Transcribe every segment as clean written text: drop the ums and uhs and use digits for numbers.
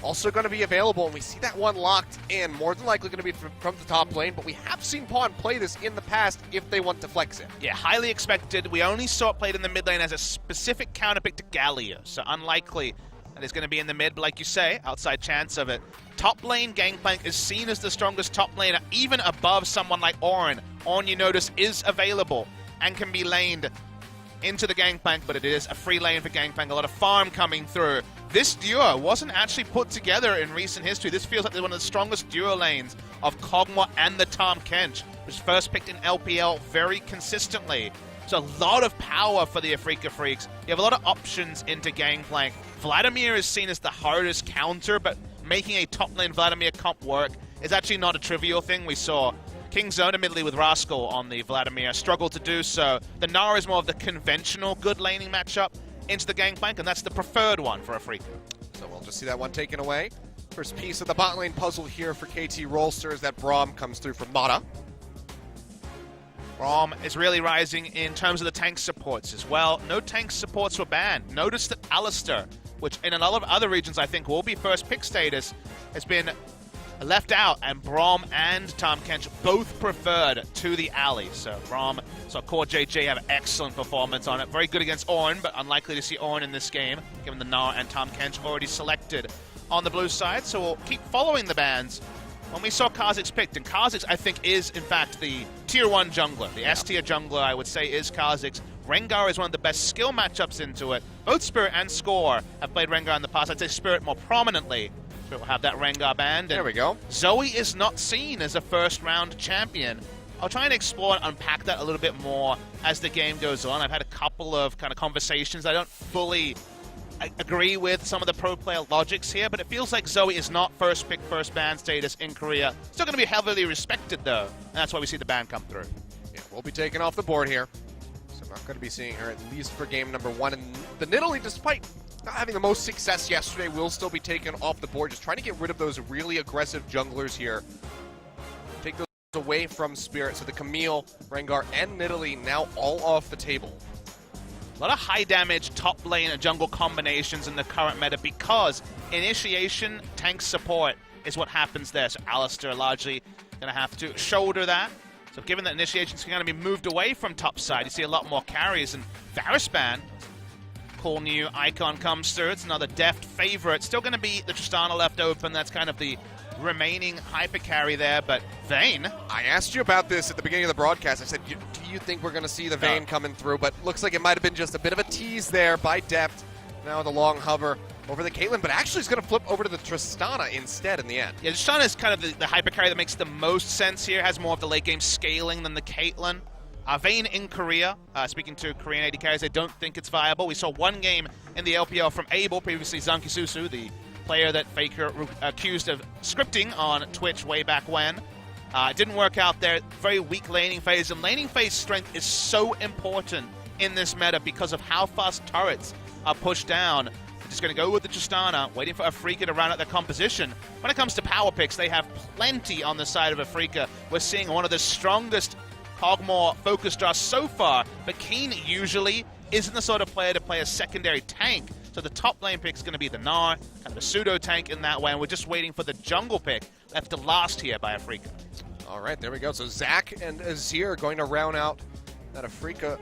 also going to be available, and we see that one locked in, more than likely going to be from the top lane, but we have seen Pawn play this in the past if they want to flex it. Yeah, highly expected. We only saw it played in the mid lane as a specific counterpick to Galio, so unlikely that it's going to be in the mid, but like you say, outside chance of it. Top lane Gangplank is seen as the strongest top laner, even above someone like Auron. Auron, you notice, is available and can be laned into the Gangplank, but it is a free lane for Gangplank. A lot of farm coming through. This duo wasn't actually put together in recent history. This feels like one of the strongest duo lanes of Kog'Maw and the Tahm Kench, which was first picked in LPL very consistently. So a lot of power for the Afrika Freaks. You have a lot of options into Gangplank. Vladimir is seen as the hardest counter, but making a top lane Vladimir comp work is actually not a trivial thing. We saw Kingzone, admittedly with Rascal on the Vladimir, struggle to do so. The Nara is more of the conventional good laning matchup into the Gangplank, and that's the preferred one for Afrika. So we'll just see that one taken away. First piece of the bot lane puzzle here for KT Rolster is that Braum comes through from Mata. Braum is really rising in terms of the tank supports as well. No tank supports were banned. Notice that Alistar, which in a lot of other regions I think will be first pick status, has been left out, and Braum and Tahm Kench both preferred to the alley. So Braum saw Core JJ have excellent performance on it. Very good against Auron, but unlikely to see Auron in this game, given the Gnar and Tahm Kench already selected on the blue side. So we'll keep following the bans. When we saw Kha'Zix picked, and Kha'Zix I think is in fact the tier 1 jungler. The S tier jungler I would say is Kha'Zix. Rengar is one of the best skill matchups into it. Both Spirit and Score have played Rengar in the past. I'd say Spirit more prominently. Spirit will have that Rengar banned. There we go. Zoe is not seen as a first round champion. I'll try and explore and unpack that a little bit more as the game goes on. I've had a couple of kind of conversations. I don't fully agree with some of the pro player logics here, but it feels like Zoe is not first pick, first ban status in Korea. Still going to be heavily respected though, and that's why we see the ban come through. Yeah, we'll be taken off the board here. So I'm not going to be seeing her at least for game number 1. And the Nidalee, despite not having the most success yesterday, will still be taken off the board. Just trying to get rid of those really aggressive junglers here. Take those away from Spirit. So the Camille, Rengar, and Nidalee now all off the table. A lot of high damage top lane and jungle combinations in the current meta because initiation tank support is what happens there. So Alistar largely going to have to shoulder that. So given that initiation's going to be moved away from top side, you see a lot more carries. And Varuspan, cool new icon comes through. It's another deft favorite. Still going to be the Tristana left open. That's kind of the remaining hyper carry there, but Vayne. I asked you about this at the beginning of the broadcast. I said, do you think we're going to see the Vayne coming through? But looks like it might have been just a bit of a tease there by Deft. Now the long hover over the Caitlyn, but actually it's going to flip over to the Tristana instead in the end. Yeah, Tristana is kind of the hyper carry that makes the most sense here. Has more of the late game scaling than the Caitlyn. Vayne in Korea, speaking to Korean AD carries, I don't think it's viable. We saw one game in the LPL from Abel, previously Zanki Susu, the player that Faker accused of scripting on Twitch way back when. It didn't work out there. Very weak laning phase, and laning phase strength is so important in this meta because of how fast turrets are pushed down. They're just going to go with the Tristana, waiting for Afrika to round out their composition. When it comes to power picks, they have plenty on the side of Afrika. We're seeing one of the strongest Kog'Maw focus draws so far, but Keen usually isn't the sort of player to play a secondary tank. So the top lane pick is going to be the Gnar, kind of a pseudo tank in that way, and we're just waiting for the jungle pick left to last here by Afrika. All right, there we go. So Zach and Azir are going to round out that Afrika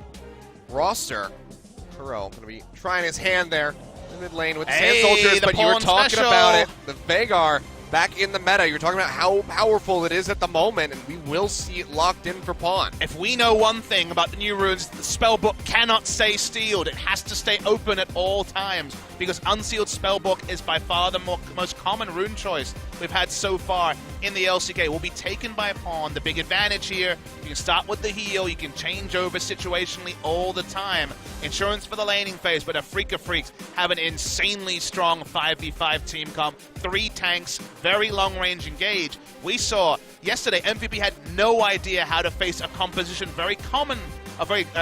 roster. Kuro going to be trying his hand there in mid lane with the Sand Soldiers, but you were talking about it. The Veigar back in the meta. You're talking about how powerful it is at the moment, and we will see it locked in for Pawn. If we know one thing about the new runes, the spellbook cannot stay sealed. It has to stay open at all times because unsealed spellbook is by far the most common rune choice we've had so far in the LCK. Will be taken by Pawn. The big advantage here, you can start with the heal, you can change over situationally all the time. Insurance for the laning phase, but Afrika Freaks have an insanely strong 5v5 team comp. 3 tanks, very long range engage. We saw yesterday MVP had no idea how to face a composition very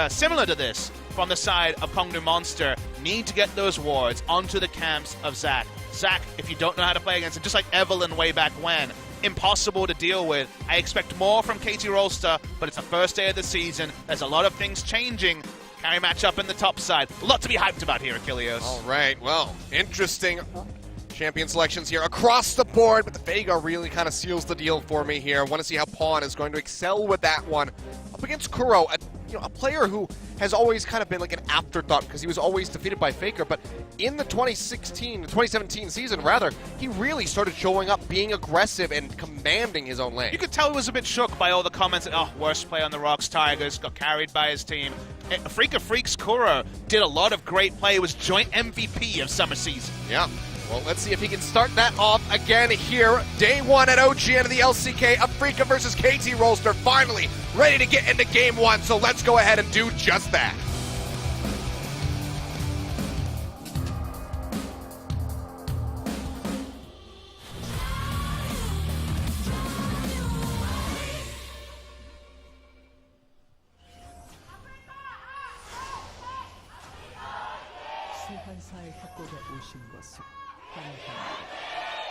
similar to this from the side of Kongnu Monster. Need to get those wards onto the camps of Zac. Zac, if you don't know how to play against him, just like Evelyn way back when, impossible to deal with. I expect more from KT Rolster, but it's the first day of the season. There's a lot of things changing. Carry matchup in the top side. A lot to be hyped about here, Achilles. All right, well, interesting Champion selections here across the board, but the Vega really kind of seals the deal for me here. Want to see how Pawn is going to excel with that one. Up against Kuro, a player who has always kind of been like an afterthought because he was always defeated by Faker, but in the 2017 season rather, he really started showing up, being aggressive and commanding his own lane. You could tell he was a bit shook by all the comments that, oh, worst play on the Rocks Tigers, got carried by his team. Freaka Freaks Kuro did a lot of great play, was joint MVP of summer season. Yeah. Well, let's see if he can start that off again here. Day one at OGN of the LCK. Afrika versus KT Rolster finally ready to get into game one. So let's go ahead and do just that.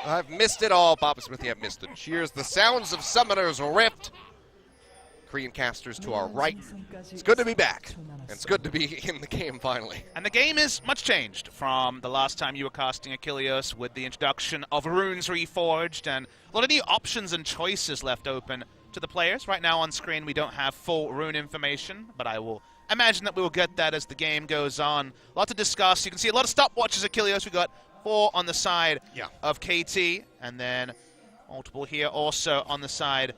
I've missed it all. Papa Smithy, I've missed the cheers. The sounds of Summoner's Rift. Korean casters to our right. It's good to be back. And it's good to be in the game finally. And the game is much changed from the last time you were casting Achilles with the introduction of Runes Reforged and a lot of new options and choices left open to the players. Right now on screen we don't have full rune information, but I will imagine that we will get that as the game goes on. A lot to discuss. You can see a lot of stopwatches Achilles. We got 4 on the side of KT, and then multiple here also on the side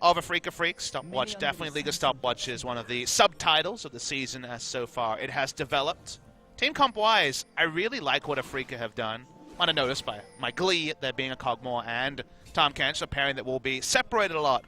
of Afrika Freaks. Stopwatch, definitely League of Stopwatch is one of the subtitles of the season as so far it has developed. Team comp-wise, I really like what Afrika have done. Might have noticed by my glee at there being a Cogmore and Tom Kench, a pairing that will be separated a lot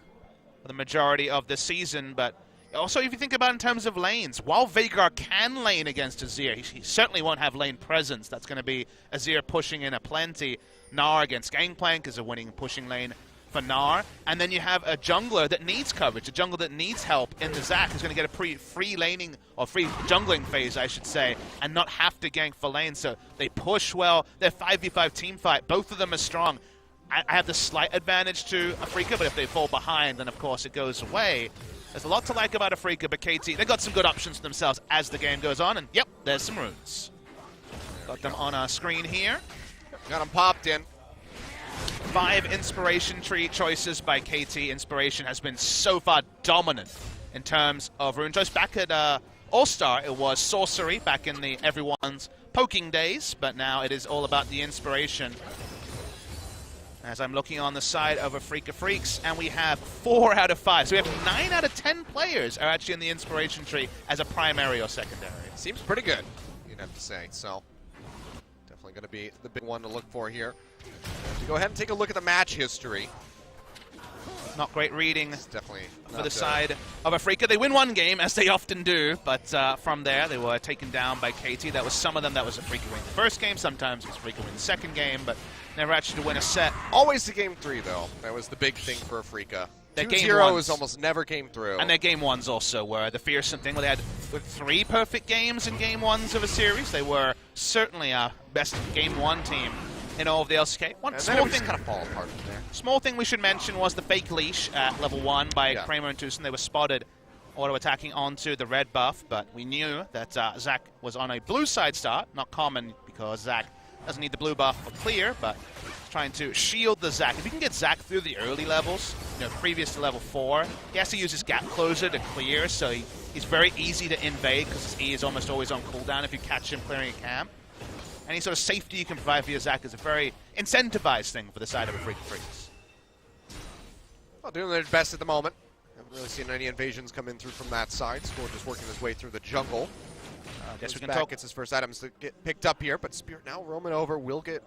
for the majority of the season, but also, if you think about it in terms of lanes, while Veigar can lane against Azir, he certainly won't have lane presence. That's going to be Azir pushing in aplenty. Gnar against Gangplank is a winning pushing lane for Gnar. And then you have a jungler that needs coverage, a jungler that needs help in the Zac, who's going to get a free laning, or free jungling phase, I should say, and not have to gank for lane. So they push well. They're 5v5 team fight. Both of them are strong. I have the slight advantage to Afrika, but if they fall behind, then of course it goes away. There's a lot to like about Afrika, but KT, they've got some good options for themselves as the game goes on, and yep, there's some runes. Got them on our screen here. Got them popped in. 5 inspiration tree choices by KT. Inspiration has been so far dominant in terms of rune choice. Back at All-Star, it was sorcery back in the everyone's poking days, but now it is all about the inspiration. As I'm looking on the side of Afrika Freaks, and we have 4 out of 5. So we have 9 out of 10 players are actually in the inspiration tree as a primary or secondary. Seems pretty good, you'd have to say. So definitely going to be the big one to look for here. To go ahead and take a look at the match history. Not great reading definitely for the side of Afrika. They win one game, as they often do, but from there they were taken down by KT. That was some of them. That was Afrika win the first game. Sometimes it was Afrika win the second game, but never actually to win a set. Always the game 3, though. That was the big thing for Afrika. Their 2-0s almost never came through. And their game 1s also were the fearsome thing, where they had 3 perfect games in game 1s of a series. They were certainly our best game 1 team in all of the LCK. One small thing kind of fall apart from there. Small thing we should mention was the fake leash at level 1 by Kramer and Tucson. They were spotted auto-attacking onto the red buff, but we knew that Zac was on a blue side start. Not common because Zac doesn't need the blue buff for clear, but trying to shield the Zac. If you can get Zac through the early levels, previous to level 4, he has to use his gap closer to clear, so he's very easy to invade because his E is almost always on cooldown if you catch him clearing a camp. Any sort of safety you can provide for your Zac is a very incentivized thing for the side of Afrika Freaks. Well, doing their best at the moment. Haven't really seen any invasions come in through from that side. Score just working his way through the jungle. I guess we can talk. Gets his first items to get picked up here, but Spirit now roaming over will get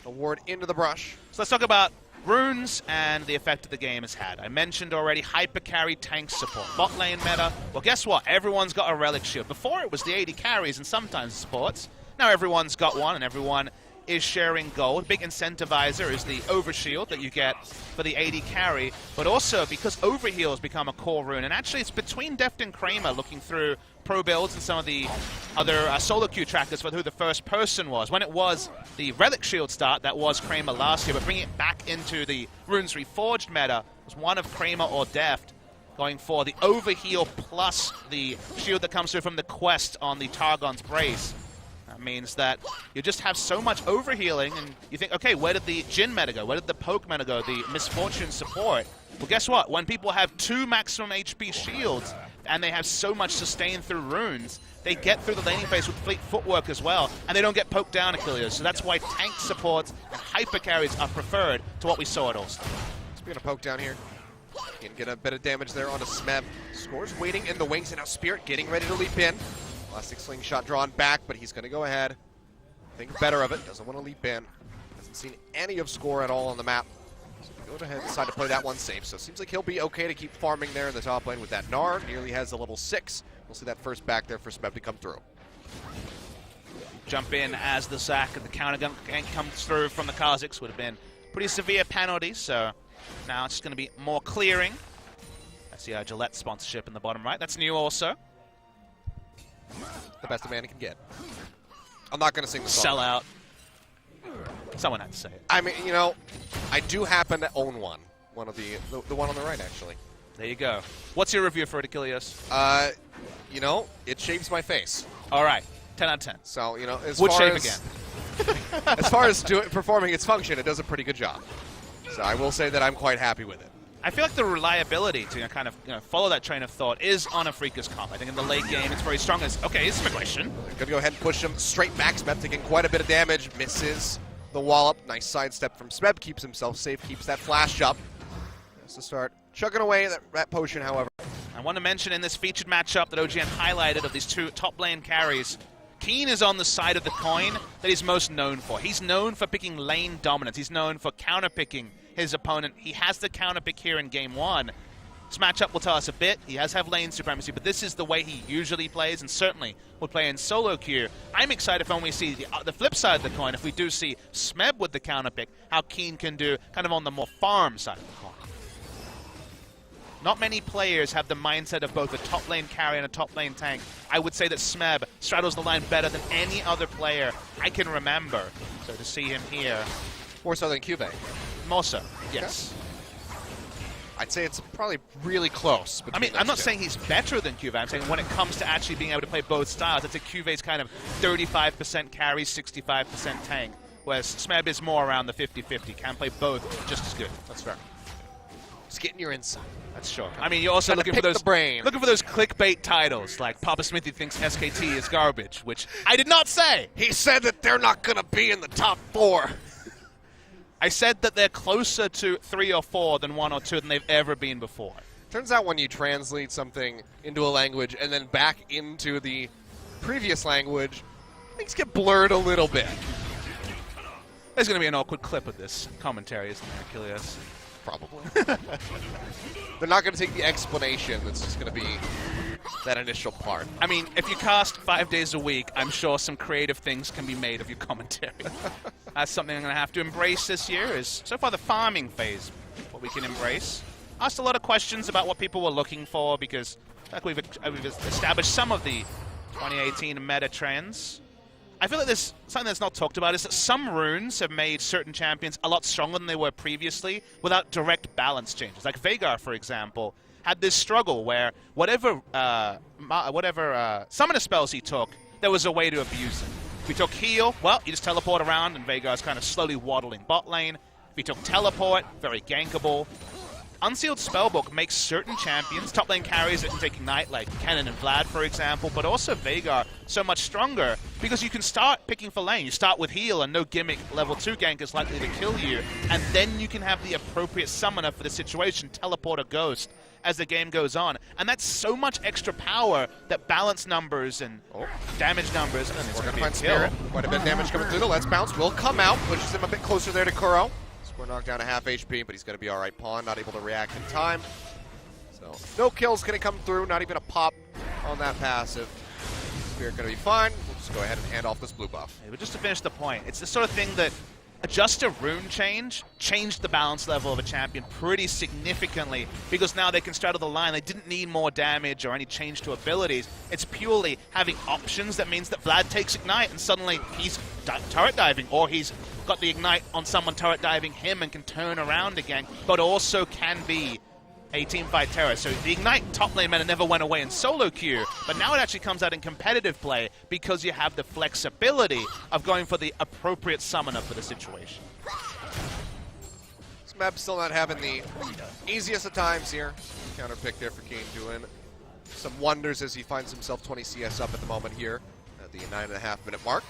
a ward into the brush. So let's talk about runes and the effect that the game has had. I mentioned already hyper carry tank support. Bot lane meta. Well, guess what? Everyone's got a relic shield. Before it was the AD carries and sometimes supports. Now everyone's got one, and everyone is sharing gold. Big incentivizer is the overshield that you get for the AD carry, but also because overheal has become a core rune, and actually it's between Deft and Kramer looking through pro builds and some of the other solo queue trackers for who the first person was. When it was the relic shield start, that was Kramer last year, but bringing it back into the Runes Reforged meta was one of Kramer or Deft going for the overheal plus the shield that comes through from the quest on the Targon's Brace. That means that you just have so much overhealing, and you think, okay, where did the Jhin meta go? Where did the poke meta go? The Misfortune support? Well, guess what? When people have 2 maximum HP shields, and they have so much sustain through runes, they get through the laning phase with fleet footwork as well, and they don't get poked down, Achilles. So that's why tank supports and hyper carries are preferred to what we saw at All-Star. Speaking of poke down here, can get a bit of damage there onto Smeb. Scores waiting in the wings, and now Spirit getting ready to leap in. Elastic slingshot drawn back, but he's going to go ahead. Think better of it. Doesn't want to leap in. Hasn't seen any of Score at all on the map. So go ahead and decide to play that one safe. So it seems like he'll be okay to keep farming there in the top lane with that Gnar. Nearly has a level 6. We'll see that first back there for Smeb to come through. Jump in as the Zac and the counter gank comes through from the Kha'Zix. Would have been pretty severe penalty, so now it's just going to be more clearing. That's the Gillette sponsorship in the bottom right. That's new also. The best a man can get. I'm not going to sing the song. Sell out. Someone had to say it. I mean, you know, I do happen to own one. One of the one on the right, actually. There you go. What's your review for it, Achilles? You know, it shaves my face. All right. 10 out of 10. So, you know, as Would far shave as again. as far as performing its function, it does a pretty good job. So I will say that I'm quite happy with it. I feel like the reliability to kind of follow that train of thought is on a Freaker's comp. I think in the late game it's very strong. Okay, it's immigration. They're going to go ahead and push him straight back. Smeb taking quite a bit of damage. Misses the wallop. Nice sidestep from Smeb. Keeps himself safe. Keeps that flash up. Has to start chugging away that potion, however. I want to mention in this featured matchup that OGN highlighted of these 2 top lane carries, Keen is on the side of the coin that he's most known for. He's known for picking lane dominance. He's known for counter-picking his opponent. He has the counter-pick here in Game 1. This matchup will tell us a bit. He has lane supremacy, but this is the way he usually plays and certainly would play in solo queue. I'm excited for when we see the flip side of the coin, if we do see Smeb with the counter-pick, how Keen can do kind of on the more farm side of the coin. Not many players have the mindset of both a top lane carry and a top lane tank. I would say that Smeb straddles the line better than any other player I can remember. So to see him here... More so than Cuvée. More so, yes. I'd say it's probably really close. I mean, I'm not saying he's better than Cuvée. I'm saying when it comes to actually being able to play both styles, I'd say Cuvé's kind of 35% carry, 65% tank, whereas Smeb is more around the 50-50. Can play both just as good. That's fair. Just getting your insight. That's sure. I mean, you're also looking for those clickbait titles, like Papa Smithy thinks SKT is garbage, which I did not say. He said that they're not going to be in the top 4. I said that they're closer to 3 or 4 than 1 or 2 than they've ever been before. Turns out when you translate something into a language and then back into the previous language, things get blurred a little bit. There's going to be an awkward clip of this commentary, isn't there, Achilles? Probably. They're not going to take the explanation. It's just going to be that initial part. I mean, if you cast 5 days a week, I'm sure some creative things can be made of your commentary. That's something I'm going to have to embrace this year, is so far the farming phase, what we can embrace. Asked a lot of questions about what people were looking for, because like we've established some of the 2018 meta trends. I feel like there's something that's not talked about is that some runes have made certain champions a lot stronger than they were previously without direct balance changes. Like Veigar, for example, had this struggle where whatever summoner spells he took, there was a way to abuse them. If he took heal, well, you just teleport around and Veigar's kind of slowly waddling bot lane. If he took teleport, very gankable. Unsealed Spellbook makes certain champions, top lane carries that can take Ignite, like Kennen and Vlad, for example, but also Veigar, so much stronger because you can start picking for lane. You start with heal and no gimmick level 2 gank is likely to kill you, and then you can have the appropriate summoner for the situation, teleport or ghost, as the game goes on. And that's so much extra power that balance numbers and damage numbers, and it's going to be a kill. Quite a bit of damage coming through. The Let's Bounce will come out, pushes him a bit closer there to Kuro. We're knocked down to half HP, but he's going to be all right. Pawn not able to react in time. So no kills going to come through, not even a pop on that passive. Spirit going to be fine. We'll just go ahead and hand off this blue buff. Yeah, but just to finish the point, it's the sort of thing that just a rune change changed the balance level of a champion pretty significantly, because now they can straddle the line. They didn't need more damage or any change to abilities. It's purely having options that means that Vlad takes Ignite and suddenly he's turret diving, or he's got the Ignite on someone turret diving him and can turn around again, but also can be a teamfight terror. So the Ignite top lane meta never went away in solo queue, but now it actually comes out in competitive play because you have the flexibility of going for the appropriate summoner for the situation. This map's still not having the easiest of times here. Counter pick there for Kane doing some wonders as he finds himself 20 CS up at the moment here at the 9.5-minute mark.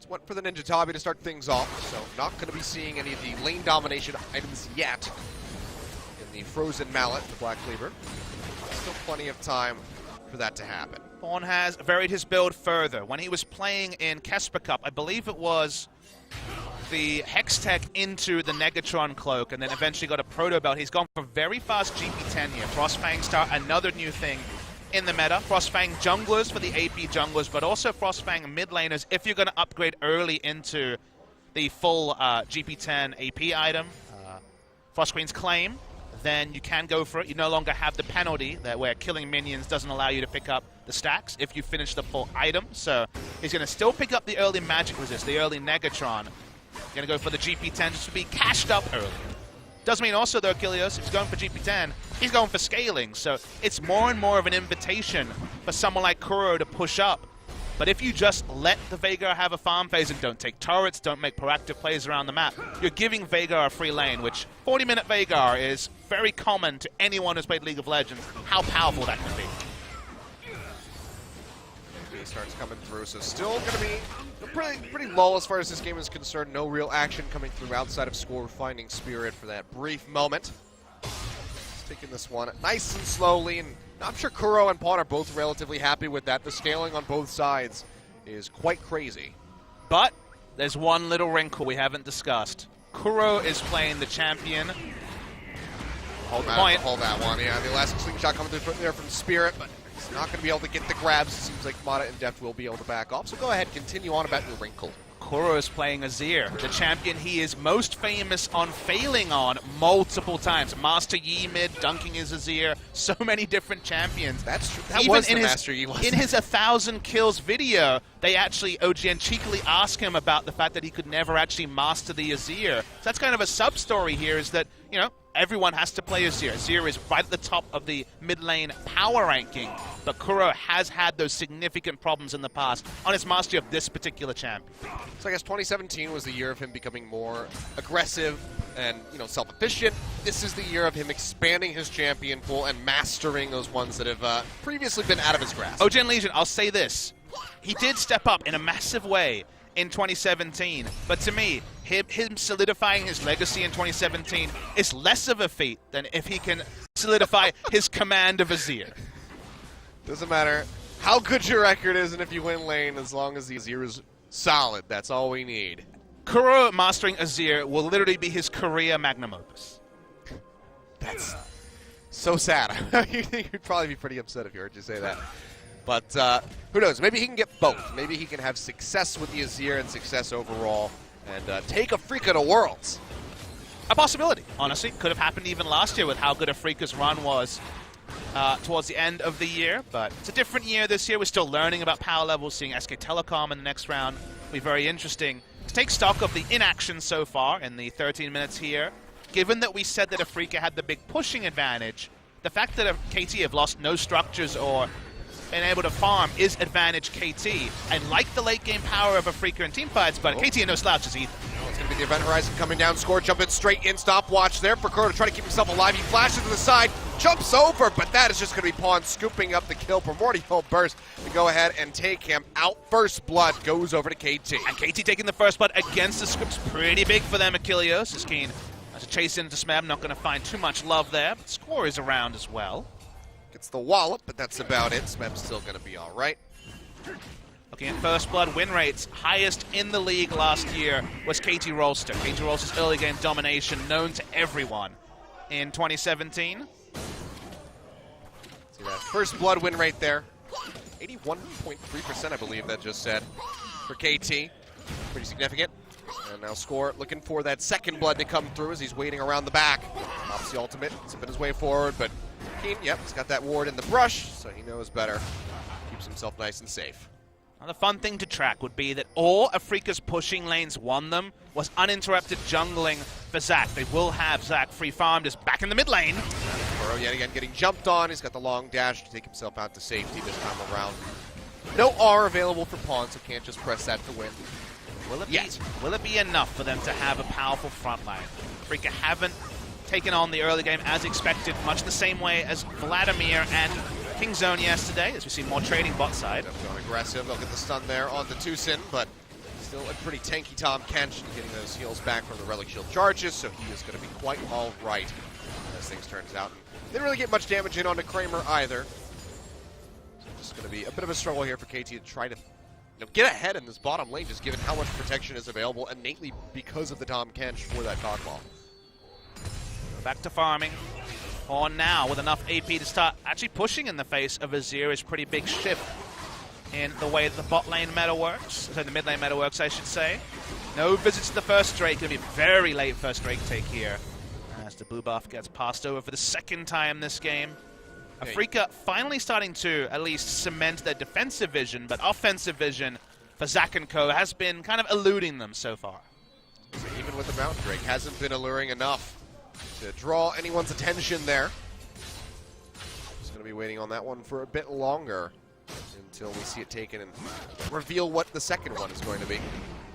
Went for the Ninja Tabi to start things off, so not going to be seeing any of the lane domination items yet in the Frozen Mallet, the Black Cleaver. Still plenty of time for that to happen. Fawn has varied his build further. When he was playing in Kesper Cup, I believe it was the Hextech into the Negatron Cloak and then eventually got a Proto Belt. He's gone for very fast GP10 here. Frostfang Star, another new thing in the meta. Frostfang junglers for the AP junglers, but also Frostfang mid laners if you're going to upgrade early into the full GP10 AP item. Frost Queen's Claim, then you can go for it. You no longer have the penalty that where killing minions doesn't allow you to pick up the stacks if you finish the full item. So he's going to still pick up the early magic resist, the early Negatron. Going to go for the GP10 just to be cashed up early. Does mean also, though, Kilios, if he's going for GP10, he's going for scaling. So it's more and more of an invitation for someone like Kuro to push up. But if you just let the Veigar have a farm phase and don't take turrets, don't make proactive plays around the map, you're giving Veigar a free lane, which 40-minute Veigar is very common to anyone who's played League of Legends, how powerful that can be. He starts coming through, so still going to be pretty low as far as this game is concerned. No real action coming through outside of score, finding Spirit for that brief moment. Just taking this one nice and slowly, and I'm sure Kuro and Pawn are both relatively happy with that. The scaling on both sides is quite crazy. But there's one little wrinkle we haven't discussed. Kuro is playing the champion. Hold the point. Hold that one, yeah. The elastic slingshot coming through there from Spirit, but he's not going to be able to get the grabs. It seems like Mata and Deft will be able to back off. So go ahead, continue on about your wrinkle. Kuro is playing Azir, the champion he is most famous on failing on multiple times. Master Yi mid, dunking his Azir, so many different champions. That's true. That was the Master Yi, wasn't it? In his 1,000 kills video, they actually, OGN cheekily asked him about the fact that he could never actually master the Azir. So that's kind of a sub-story here, is that, you know, everyone has to play Azir. Azir is right at the top of the mid lane power ranking, but Kuro has had those significant problems in the past on his mastery of this particular champion. So I guess 2017 was the year of him becoming more aggressive and, you know, self-efficient. This is the year of him expanding his champion pool and mastering those ones that have previously been out of his grasp. OGN Legion, I'll say this. He did step up in a massive way in 2017, but to me, him solidifying his legacy in 2017 is less of a feat than if he can solidify his command of Azir. Doesn't matter how good your record is and if you win lane, as long as the Azir is solid, that's all we need. Kuro mastering Azir will literally be his career magnum opus. That's so sad. You'd probably be pretty upset if you heard you say that. But who knows? Maybe he can get both. Maybe he can have success with the Azir and success overall and take Afrika to Worlds. A possibility, honestly. Could have happened even last year with how good Afrika's run was towards the end of the year. But it's a different year this year. We're still learning about power levels. Seeing SK Telecom in the next round will be very interesting. To take stock of the inaction so far in the 13 minutes here, given that we said that Afrika had the big pushing advantage, the fact that KT have lost no structures or been able to farm is advantage KT. I like the late game power of Afrika in teamfights, but KT are no slouches either. It's going to be the Event Horizon coming down, score, jumping straight in, stopwatch there for Kuro to try to keep himself alive. He flashes to the side, jumps over, but that is just going to be Pawn scooping up the kill. Primordial Burst to go ahead and take him out. First blood goes over to KT. And KT taking the first blood against the script's pretty big for them. Achilleos is keen to chase into Smeb, not going to find too much love there, but score is around as well. Gets the wallop, but that's about it. Smeb's still going to be all right. Looking at first blood win rates, highest in the league last year was KT Rolster. KT Rolster's early game domination known to everyone in 2017. See that first blood win rate there. 81.3%, I believe that just said, for KT. Pretty significant. And now Score looking for that second blood to come through as he's waiting around the back. Pops the ultimate, zipping his way forward, but Keen, yep, he's got that ward in the brush, so he knows better. Keeps himself nice and safe. Now the fun thing to track would be that all Afrika's pushing lanes won them was uninterrupted jungling for Zac. They will have Zac free farmed as back in the mid lane. Burrow yet again getting jumped on. He's got the long dash to take himself out to safety this time around. No R available for Pawn, so can't just press that to win. Will it be enough for them to have a powerful front line? Freaka haven't taken on the early game as expected, much the same way as Vladimir and Kingzone yesterday, as we see more trading bot side. Going aggressive, they'll get the stun there on the Tucson, but still a pretty tanky Tom Kench getting those heals back from the Relic Shield charges, so he is going to be quite all right as things turns out. And didn't really get much damage in onto Kramer either. So just going to be a bit of a struggle here for KT to try to get ahead in this bottom lane, just given how much protection is available innately because of the Tom Kench for that cockball. Back to farming. On now with enough AP to start actually pushing in the face of Azir's pretty big shift in the way that the bot lane meta works. So the mid lane meta works, I should say. No visits to the first Drake. Going to be a very late first Drake take here as the blue buff gets passed over for the second time this game. Freaka finally starting to at least cement their defensive vision, but offensive vision for Zach and Co. has been kind of eluding them so far. Even with the Mount Drake, hasn't been alluring enough to draw anyone's attention there. Just going to be waiting on that one for a bit longer until we see it taken and reveal what the second one is going to be.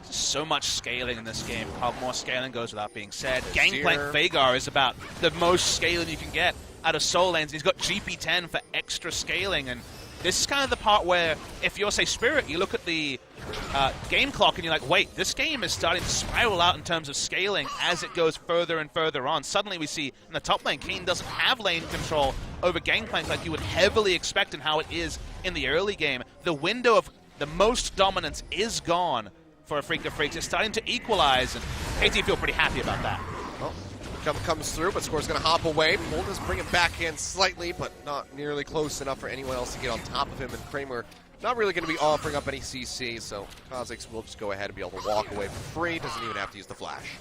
So much scaling in this game. More scaling goes without being said. Gangplank Vagar is about the most scaling you can get out of Soul Lanes. He's got GP10 for extra scaling, and this is kind of the part where if you're, say, Spirit, you look at the game clock and you're like, wait, this game is starting to spiral out in terms of scaling as it goes further and further on. Suddenly we see in the top lane, Kane doesn't have lane control over Gangplank like you would heavily expect in how it is in the early game. The window of the most dominance is gone for a Freaka Freaks. It's starting to equalize, and KT feel pretty happy about that. Well, jump comes through, but Score's going to hop away. Bull does bring him back in slightly, but not nearly close enough for anyone else to get on top of him, and Kramer not really going to be offering up any CC, so Kha'Zix will just go ahead and be able to walk away for free. Doesn't even have to use the flash.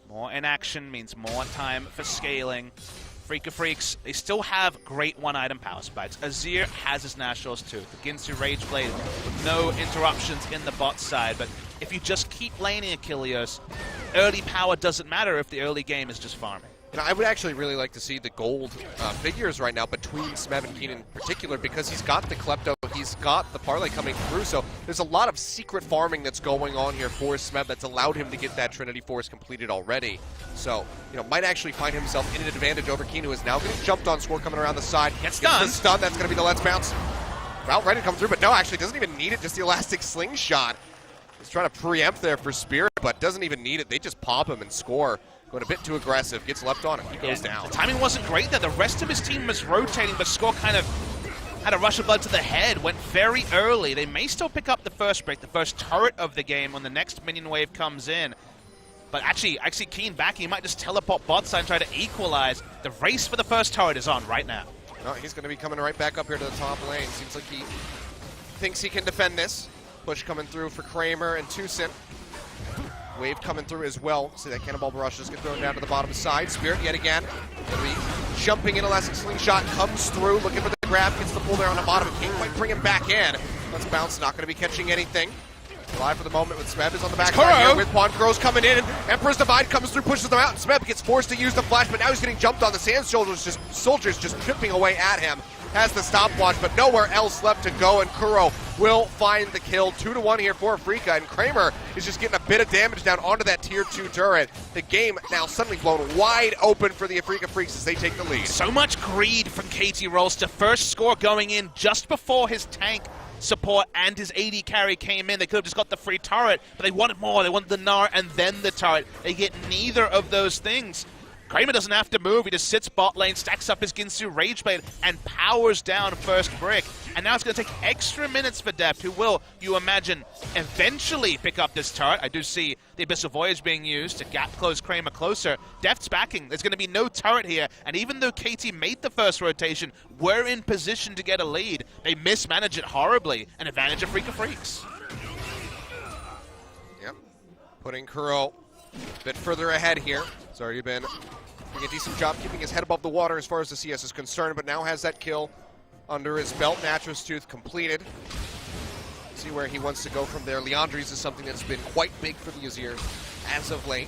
More inaction means more time for scaling. Freaka Freaks, they still have great one-item power spikes. Azir has his Nashor's Tooth. The Ginsu Rageblade with no interruptions in the bot side, but if you just keep laning Achilles, early power doesn't matter if the early game is just farming. And I would actually really like to see the gold figures right now between Smeb and Keen in particular, because he's got the Klepto, he's got the Parlay coming through, so there's a lot of secret farming that's going on here for Smeb that's allowed him to get that Trinity Force completed already. So, might actually find himself in an advantage over Keen, who is now getting jumped on. Score coming around the side. Gets stunned. The stun, that's going to be the Let's Bounce. Route ready to come through, but no, actually doesn't even need it, just the Elastic Slingshot. He's trying to preempt there for Spirit, but doesn't even need it. They just pop him and Score. Going a bit too aggressive, gets left on, and he goes down. The timing wasn't great there. The rest of his team was rotating, but Score kind of had a rush of blood to the head, went very early. They may still pick up the first break, the first turret of the game when the next minion wave comes in. But actually, I see Keen back. He might just teleport bot side and try to equalize. The race for the first turret is on right now. No, he's going to be coming right back up here to the top lane. Seems like he thinks he can defend this. Push coming through for Kramer and Tucson. Wave coming through as well. See that Cannonball Barrage just get thrown down to the bottom side. Spirit yet again. Gonna be jumping in. Elastic Slingshot comes through, looking for the grab, gets the pull there on the bottom. Can't quite bring him back in. Let's bounce. Not gonna be catching anything. Live for the moment with Smeb is on the back side here with Pawn. Crow's coming in. Emperor's Divide comes through, pushes them out, and Smeb gets forced to use the flash, but now he's getting jumped on. The Sand Soldiers just chipping away at him. Has the stopwatch, but nowhere else left to go, and Kuro will find the kill. 2-1 here for Freaka, and Kramer is just getting a bit of damage down onto that tier 2 turret. The game now suddenly blown wide open for the Freaka Freaks as they take the lead. So much greed from KT Rolster. First Score going in just before his tank support and his AD carry came in. They could have just got the free turret, but they wanted more. They wanted the Gnar and then the turret. They get neither of those things. Kramer doesn't have to move. He just sits bot lane, stacks up his Ginsu Rageblade, and powers down first brick. And now it's going to take extra minutes for Deft, who will, you imagine, eventually pick up this turret. I do see the Abyssal Voyage being used to gap close Kramer closer. Deft's backing. There's going to be no turret here. And even though KT made the first rotation, we're in position to get a lead. They mismanage it horribly. An advantage of Freaka Freaks. Yep. Putting Kuro a bit further ahead here. It's already been doing a decent job keeping his head above the water as far as the CS is concerned, but now has that kill under his belt. Natural's Tooth completed. See where he wants to go from there. Leandri's is something that's been quite big for the Azir as of late.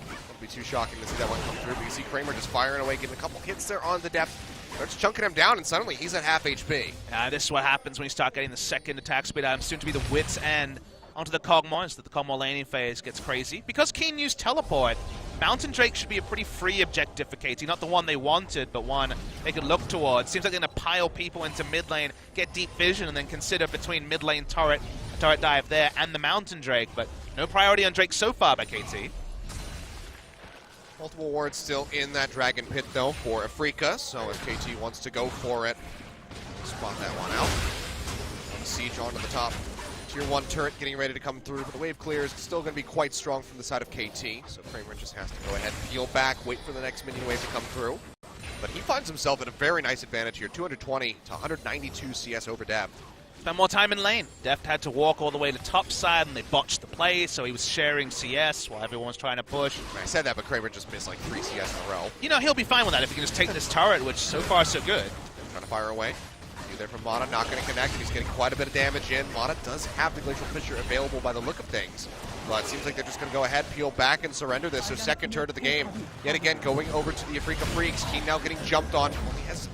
We'll be be too shocking to see that one come through, but you see Kramer just firing away, getting a couple hits there on the depth. Starts chunking him down, and suddenly he's at half HP. This is what happens when you start getting the second attack speed item, soon to be the Wit's End, onto the Kog'Maw, so that the Kog'Maw laning phase gets crazy. Because Keen used Teleport, Mountain Drake should be a pretty free objective for KT. Not the one they wanted, but one they could look towards. Seems like they're going to pile people into mid lane, get deep vision, and then consider between mid lane turret dive there, and the Mountain Drake. But no priority on Drake so far by KT. Multiple wards still in that Dragon Pit, though, for Afrika. So if KT wants to go for it, spot that one out. Siege onto the top. Tier 1 turret getting ready to come through, but the wave clear is still going to be quite strong from the side of KT. So Kramer just has to go ahead, peel back, wait for the next minion wave to come through. But he finds himself at a very nice advantage here, 220 to 192 CS over Deft. Spent more time in lane. Deft had to walk all the way to top side, and they botched the play, so he was sharing CS while everyone was trying to push. I said that, but Kramer just missed like 3 CS in a row. You know, he'll be fine with that if he can just take this turret, which so far so good. Trying to fire away. There from Mana, not going to connect, and he's getting quite a bit of damage in. Mana does have the Glacial Fissure available by the look of things, but it seems like they're just going to go ahead, peel back, and surrender this. So second turn of the game, yet again going over to the Afrika Freaks. Keen now getting jumped on. Only has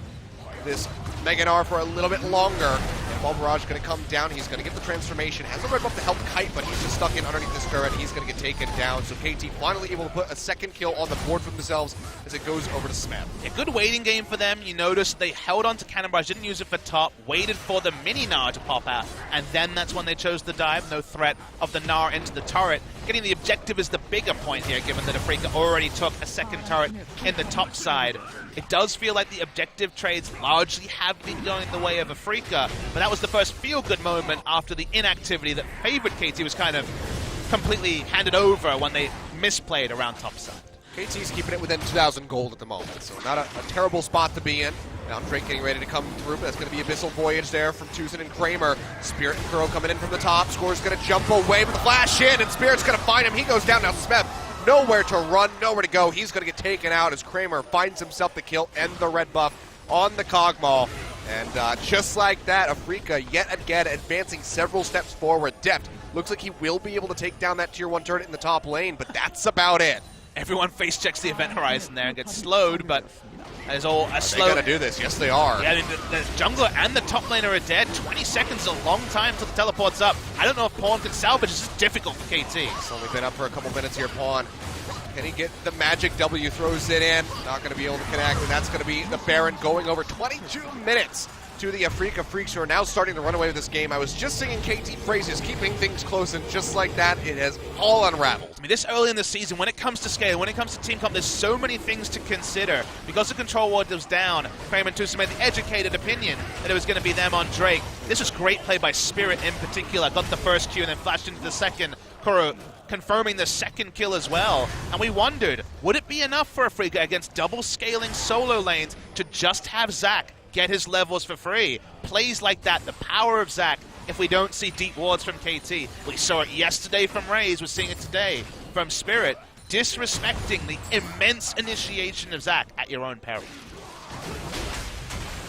this Mega Gnar for a little bit longer. Ball Barrage going to come down. He's going to get the transformation. Has a red buff to help Kite, but he's just stuck in underneath this turret. He's going to get taken down. So KT finally able to put a second kill on the board for themselves as it goes over to Smeb. A good waiting game for them. You notice they held on to Cannon Barrage, didn't use it for top, waited for the mini Gnar to pop out, and then that's when they chose the dive. No threat of the Gnar into the turret. Getting the objective is the bigger point here, given that Afrika already took a second turret in the top side. It does feel like the objective trades largely have been going the way of Afrika, but that was the first feel-good moment after the inactivity that favored KT was kind of completely handed over when they misplayed around top side. KT's keeping it within 2,000 gold at the moment, so not a terrible spot to be in. Now Drake getting ready to come through, but that's going to be Abyssal Voyage there from Tucson and Kramer. Spirit and Kuro coming in from the top. Score's going to jump away with a flash in, and Spirit's going to find him. He goes down. Now Smeb, nowhere to run, nowhere to go. He's going to get taken out as Kramer finds himself the kill and the red buff on the Kog'Maw. And just like that, Afrika yet again advancing several steps forward. Deft looks like he will be able to take down that tier 1 turret in the top lane, but that's about it. Everyone face checks the event horizon there and gets slowed, but as all a slow. They gotta do this. Yes, they are. Yeah, I mean, the jungler and the top laner are dead. 20 seconds is a long time till the teleport's up. I don't know if Pawn can salvage. It's just difficult for KT. It's only been up for a couple minutes here, Pawn. Can he get the magic W? Throws it in. Not going to be able to connect, and that's going to be the Baron going over 22 minutes to the Afrika Freaks, who are now starting to run away with this game. I was just singing KT praises, keeping things close, and just like that, it has all unraveled. I mean, this early in the season, when it comes to scale, when it comes to team comp, there's so many things to consider. Because the control ward was down, Kramer and Tucson made the educated opinion that it was going to be them on Drake. This was great play by Spirit in particular. Got the first Q and then flashed into the second. Kuro confirming the second kill as well. And we wondered, would it be enough for Afrika against double scaling solo lanes to just have Zac get his levels for free? Plays like that, the power of Zac, if we don't see deep wards from KT. We saw it yesterday from Raze, we're seeing it today from Spirit, disrespecting the immense initiation of Zac at your own peril.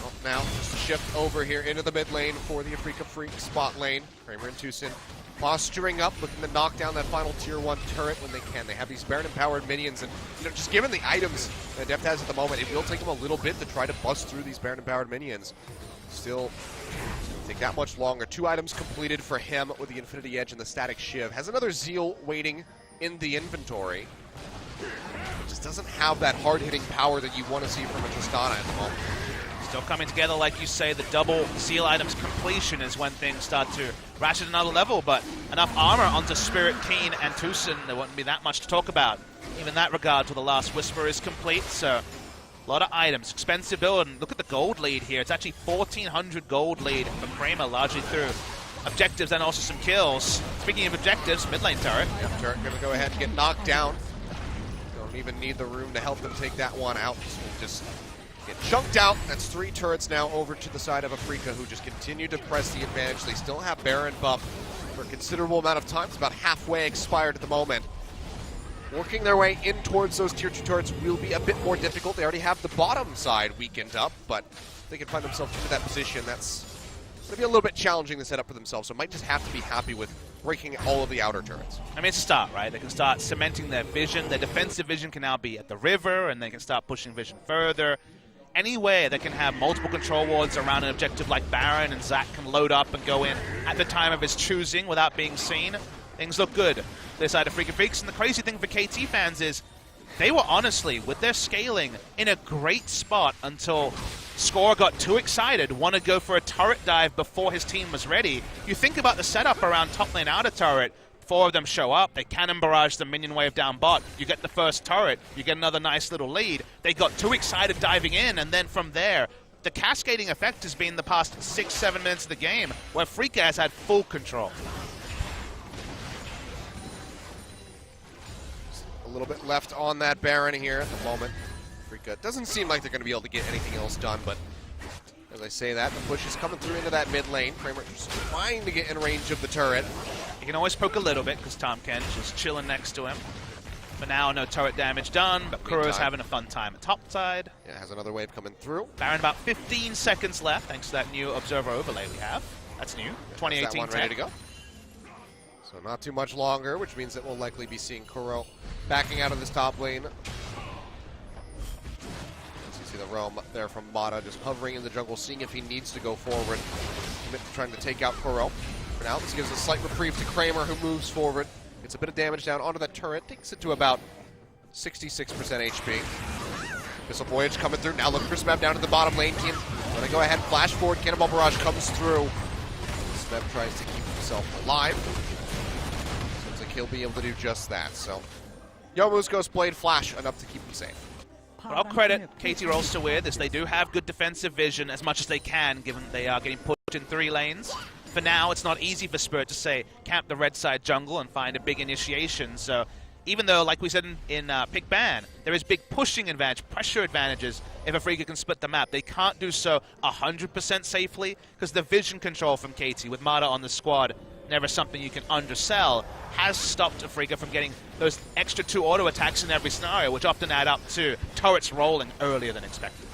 Well, now, just a shift over here into the mid lane for the Afrika Freak spot lane. Kramer and Tucson posturing up, looking to knock down that final tier 1 turret when they can. They have these Baron-empowered minions, and just given the items that Deft has at the moment, it will take them a little bit to try to bust through these Baron-empowered minions. Still, it's going to take that much longer. 2 items completed for him with the Infinity Edge and the Static Shiv. Has another Zeal waiting in the inventory. It just doesn't have that hard-hitting power that you want to see from a Tristana at the moment. Still coming together, like you say, the double seal items completion is when things start to ratchet another level, but enough armor onto Spirit, Keen, and Tucson, there won't be that much to talk about. Even in that regard, till the last Whisper is complete, so a lot of items, expensive build, and look at the gold lead here. It's actually 1,400 gold lead for Kramer, largely through objectives and also some kills. Speaking of objectives, mid lane turret. Yep, turret gonna go ahead and get knocked down. Don't even need the room to help them take that one out. Just get chunked out. That's 3 turrets now over to the side of Afrika, who just continue to press the advantage. They still have Baron buff for a considerable amount of time. It's about halfway expired at the moment. Working their way in towards those tier 2 turrets will be a bit more difficult. They already have the bottom side weakened up, but if they can find themselves into that position, that's going to be a little bit challenging to set up for themselves, so might just have to be happy with breaking all of the outer turrets. I mean, it's a start, right? They can start cementing their vision. Their defensive vision can now be at the river, and they can start pushing vision further. Anywhere they can have multiple control wards around an objective like Baron, and Zach can load up and go in at the time of his choosing without being seen. Things look good this side of Freak of Freaks. And the crazy thing for KT fans is they were honestly, with their scaling, in a great spot until Score got too excited, wanted to go for a turret dive before his team was ready. You think about the setup around top lane outer turret. 4 of them show up, they cannon barrage the minion wave down bot, you get the first turret, you get another nice little lead. They got too excited diving in, and then from there, the cascading effect has been the past 6-7 minutes of the game, where Freaka has had full control. A little bit left on that Baron here at the moment. Freaka doesn't seem like they're going to be able to get anything else done, but as I say that, the push is coming through into that mid lane. Kramer just trying to get in range of the turret. You can always poke a little bit because Tom Kent is just chilling next to him. For now, no turret damage done, but Kuro's having a fun time at top side. Yeah, has another wave coming through. Baron about 15 seconds left thanks to that new Observer overlay we have. That's new. 2018 that one ready to go. So not too much longer, which means that we'll likely be seeing Kuro backing out of this top lane. As you see the roam there from Mata just hovering in the jungle, seeing if he needs to go forward. Commit to trying to take out Kuro. For now, this gives a slight reprieve to Kramer, who moves forward. Gets a bit of damage down onto that turret, takes it to about 66% HP. Missile Voyage coming through. Now looking for Smeb down to the bottom lane. Gonna go ahead, flash forward. Cannonball Barrage comes through. Smeb tries to keep himself alive. Seems like he'll be able to do just that. So, Yomusko's played Flash enough to keep him safe. But I'll credit KT Rolls to wear this. They do have good defensive vision as much as they can, given they are getting pushed in 3 lanes. For now, it's not easy for Spirit to say, camp the red side jungle and find a big initiation. So even though, like we said in Pick Ban, there is big pushing advantage, pressure advantages if a Freaka can split the map. They can't do so 100% safely because the vision control from KT with Mata on the squad, never something you can undersell, has stopped a Freaka from getting those extra 2 auto attacks in every scenario, which often add up to turrets rolling earlier than expected.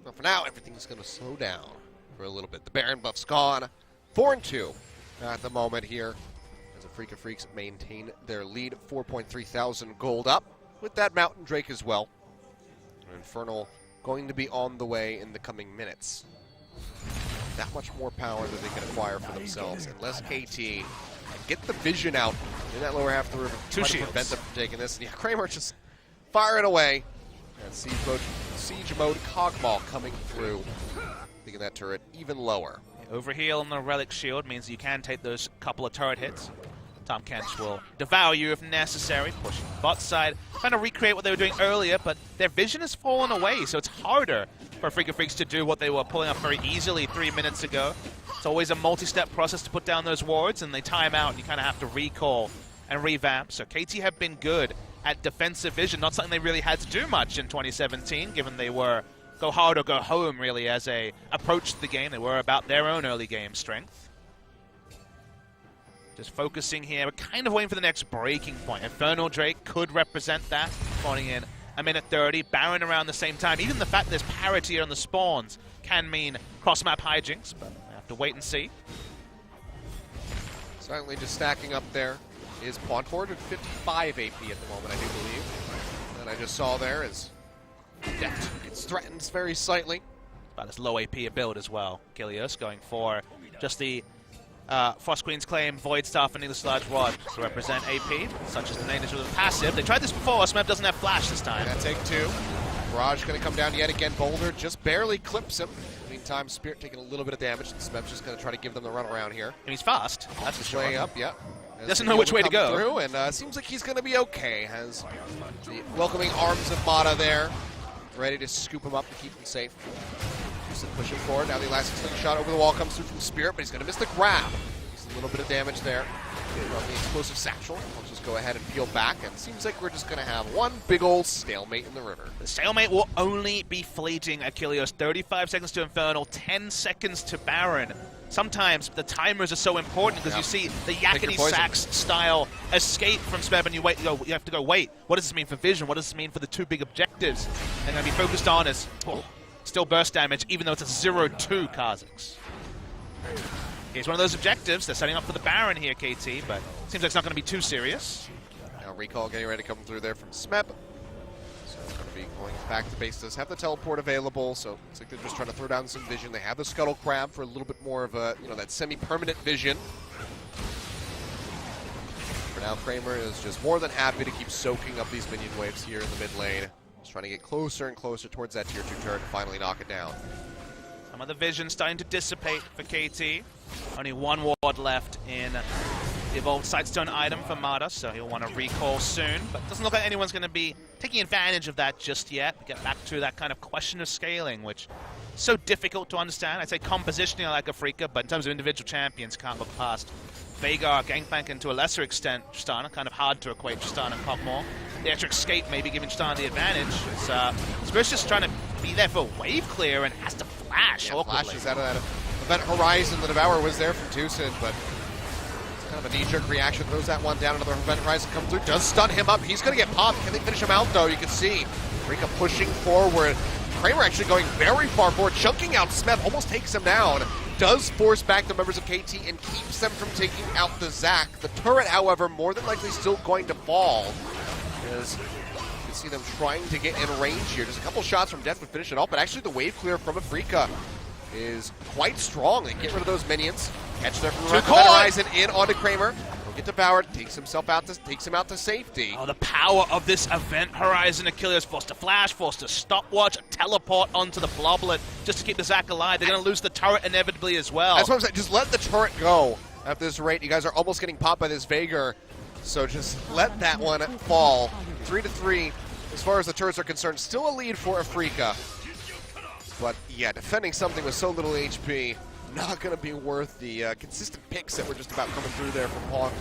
Well, for now, everything's going to slow down for a little bit. The Baron buff's gone. 4-2 at the moment here as the Freak of Freaks maintain their lead. 4.3 thousand gold up with that Mountain Drake as well. Infernal going to be on the way in the coming minutes. That much more power that they can acquire for themselves unless KT get the vision out in that lower half of the river. 2 shields. Prevent them from taking this. And yeah, Kramer just firing away. And siege mode Cogmaw coming through. Making that turret even lower. Overheal on the Relic Shield means you can take those couple of turret hits. Tom Kench will devour you if necessary, pushing the bot side, trying to recreate what they were doing earlier, but their vision has fallen away, so it's harder for Freak of Freaks to do what they were pulling up very easily 3 minutes ago. It's always a multi-step process to put down those wards, and they time out, and you kind of have to recall and revamp. So KT have been good at defensive vision, not something they really had to do much in 2017, given they were go hard or go home, really, as a approach to the game. They were about their own early game strength. Just focusing here. We're kind of waiting for the next breaking point. Infernal Drake could represent that. Spawning in a minute 30. Baron around the same time. Even the fact there's parity on the spawns can mean cross-map hijinks, but we have to wait and see. Certainly just stacking up there is Pawntord at 55 AP at the moment, I do believe. And I just saw there is Death gets threatened very slightly. About as low AP a build as well. Gilios going for just the Frost Queen's Claim, Void Staff, and Needless Large Rod to represent AP, such as the nature of the passive. They tried this before, Smeb doesn't have Flash this time. Yeah, take 2. Barrage going to come down yet again. Boulder just barely clips him. Meantime, Spirit taking a little bit of damage. Smeb's just going to try to give them the run around here. And he's fast, that's for sure. Way up, yeah. Doesn't know which way to go. Through, and seems like he's going to be okay. Has the welcoming arms of Mata there, ready to scoop him up to keep him safe. Just pushing forward. Now the elastic slingshot over the wall comes through from Spirit, but he's going to miss the grab. Just a little bit of damage there from the explosive satchel. I'll just go ahead and peel back, and it seems like we're just going to have one big old stalemate in the river. The stalemate will only be fleeting, Achilles. 35 seconds to Infernal, 10 seconds to Baron. Sometimes the timers are so important because you see the Yakety Sax style escape from Smeb, and you have to go, wait, what does this mean for vision? What does this mean for the 2 big objectives? And going to be focused on is Still burst damage, even though it's a 0-2 Kha'Zix. Here's one of those objectives. They're setting up for the Baron here, KT, but seems like it's not going to be too serious. Now Recall getting ready to come through there from Smeb. So it's going to be going back to base. Does have the teleport available, so it's like they're just trying to throw down some vision. They have the Scuttle Crab for a little bit more of a, that semi-permanent vision. For now, Kramer is just more than happy to keep soaking up these minion waves here in the mid lane. Just trying to get closer and closer towards that tier 2 turret and finally knock it down. Some of the vision starting to dissipate for KT. Only one ward left in the evolved Sightstone item for Mata, so he'll want to recall soon. But doesn't look like anyone's going to be taking advantage of that just yet. We get back to that kind of question of scaling, which is so difficult to understand. I'd say compositionally I like Afrika, but in terms of individual champions, can't look past Veigar, Gangplank, and to a lesser extent Tristana. Kind of hard to equate Tristana and Cockmore. The extra escape maybe giving Tristana the advantage. Spirit's just trying to be there for wave clear and has to flash awkwardly. Flashes out of that Event Horizon. The Devourer was there from Tucson, but it's kind of a knee-jerk reaction. Throws that one down. Another Event Horizon comes through. Does stun him up. He's going to get popped. Can they finish him out, though? You can see Rika pushing forward. Kramer actually going very far forward, chunking out Smeb, almost takes him down. Does force back the members of KT and keeps them from taking out the Zac. The turret, however, more than likely still going to fall. As you can see them trying to get in range here. Just a couple shots from Death would finish it off, but actually the wave clear from Afrika is quite strong. They get rid of those minions, catch their Horizon in onto Kramer. He'll get devoured, takes him out to safety. Oh, the power of this Event Horizon Achilles, forced to flash, forced to stopwatch, teleport onto the Bloblet just to keep the Zac alive. They're going to lose the turret inevitably as well. That's what I'm saying. Just let the turret go at this rate. You guys are almost getting popped by this Veigar. So just let that one fall. 3-3 as far as the turrets are concerned. Still a lead for Afrika. But yeah, defending something with so little HP, not going to be worth the consistent picks that were just about coming through there from Hawk.